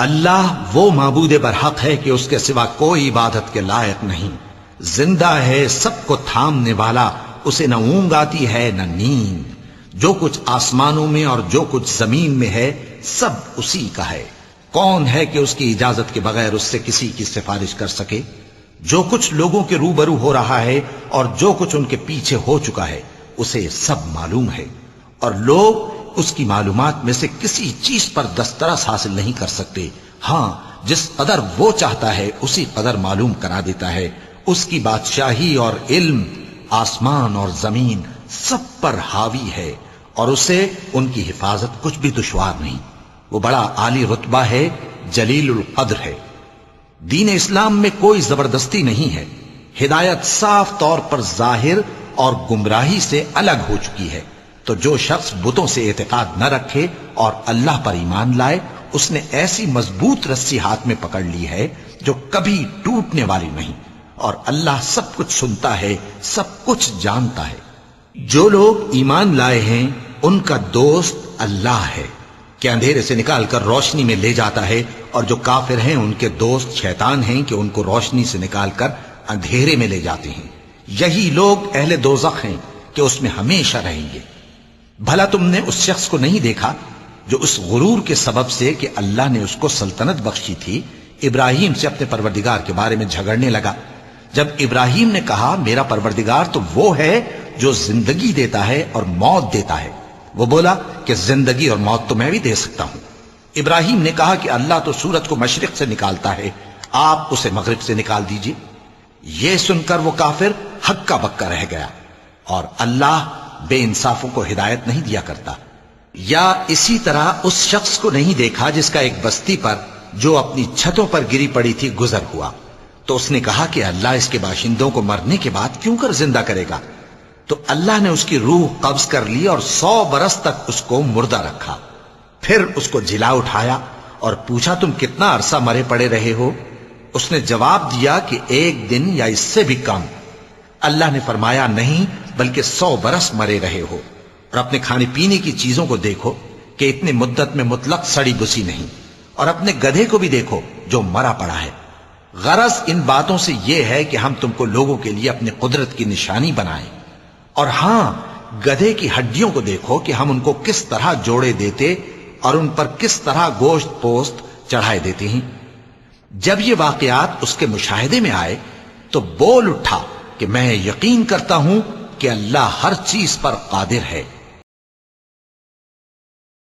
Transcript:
اللہ وہ معبود برحق ہے کہ اس کے سوا کوئی عبادت کے لائق نہیں، زندہ ہے، سب کو تھامنے والا، اسے نہ اونگ آتی ہے نہ نیند، جو کچھ آسمانوں میں اور جو کچھ زمین میں ہے سب اسی کا ہے۔ کون ہے کہ اس کی اجازت کے بغیر اس سے کسی کی سفارش کر سکے؟ جو کچھ لوگوں کے روبرو ہو رہا ہے اور جو کچھ ان کے پیچھے ہو چکا ہے اسے سب معلوم ہے، اور لوگ اس کی معلومات میں سے کسی چیز پر دسترس حاصل نہیں کر سکتے۔ ہاں، جس قدر وہ چاہتا ہے اسی قدر معلوم کرا دیتا ہے۔ اس کی بادشاہی اور علم آسمان اور زمین سب پر حاوی ہے، اور اسے ان کی حفاظت کچھ بھی دشوار نہیں۔ وہ بڑا عالی رتبہ ہے، جلیل القدر ہے۔ دین اسلام میں کوئی زبردستی نہیں ہے، ہدایت صاف طور پر ظاہر اور گمراہی سے الگ ہو چکی ہے۔ تو جو شخص بتوں سے اعتقاد نہ رکھے اور اللہ پر ایمان لائے، اس نے ایسی مضبوط رسی ہاتھ میں پکڑ لی ہے جو کبھی ٹوٹنے والی نہیں، اور اللہ سب کچھ سنتا ہے، سب کچھ جانتا ہے۔ جو لوگ ایمان لائے ہیں ان کا دوست اللہ ہے کہ اندھیرے سے نکال کر روشنی میں لے جاتا ہے، اور جو کافر ہیں ان کے دوست شیطان ہیں کہ ان کو روشنی سے نکال کر اندھیرے میں لے جاتے ہیں۔ یہی لوگ اہل دوزخ ہیں کہ اس میں ہمیشہ رہیں گے۔ بھلا تم نے اس شخص کو نہیں دیکھا جو اس غرور کے سبب سے کہ اللہ نے اس کو سلطنت بخشی تھی، ابراہیم سے اپنے پروردگار کے بارے میں جھگڑنے لگا؟ جب ابراہیم نے کہا میرا پروردگار تو وہ ہے جو زندگی دیتا ہے اور موت دیتا ہے، وہ بولا کہ زندگی اور موت تو میں بھی دے سکتا ہوں۔ ابراہیم نے کہا کہ اللہ تو سورج کو مشرق سے نکالتا ہے، آپ اسے مغرب سے نکال دیجئے۔ یہ سن کر وہ کافر ہکا بکا رہ گیا، اور اللہ بے انصافوں کو ہدایت نہیں دیا کرتا۔ یا اسی طرح اس شخص کو نہیں دیکھا جس کا ایک بستی پر جو اپنی چھتوں پر گری پڑی تھی گزر ہوا، تو اس نے کہا کہ اللہ اس کے باشندوں کو مرنے کے بعد کیوں کر زندہ کرے گا؟ تو اللہ نے اس کی روح قبض کر لی اور 100 برس تک اس کو مردہ رکھا۔ پھر اس کو جلا اٹھایا اور پوچھا تم کتنا عرصہ مرے پڑے رہے ہو؟ اس نے جواب دیا کہ 1 دن یا اس سے بھی کم۔ اللہ نے فرمایا نہیں بلکہ 100 برس مرے رہے ہو، اور اپنے کھانے پینے کی چیزوں کو دیکھو کہ اتنی مدت میں مطلق سڑی بسی نہیں، اور اپنے گدھے کو بھی دیکھو جو مرا پڑا ہے۔ غرض ان باتوں سے یہ ہے کہ ہم تم کو لوگوں کے لیے اپنی قدرت کی نشانی بنائیں۔ اور ہاں، گدھے کی ہڈیوں کو دیکھو کہ ہم ان کو کس طرح جوڑے دیتے اور ان پر کس طرح گوشت پوست چڑھائے دیتے ہیں۔ جب یہ واقعات اس کے مشاہدے میں آئے تو بول اٹھا کہ میں یقین کرتا ہوں کہ اللہ ہر چیز پر قادر ہے۔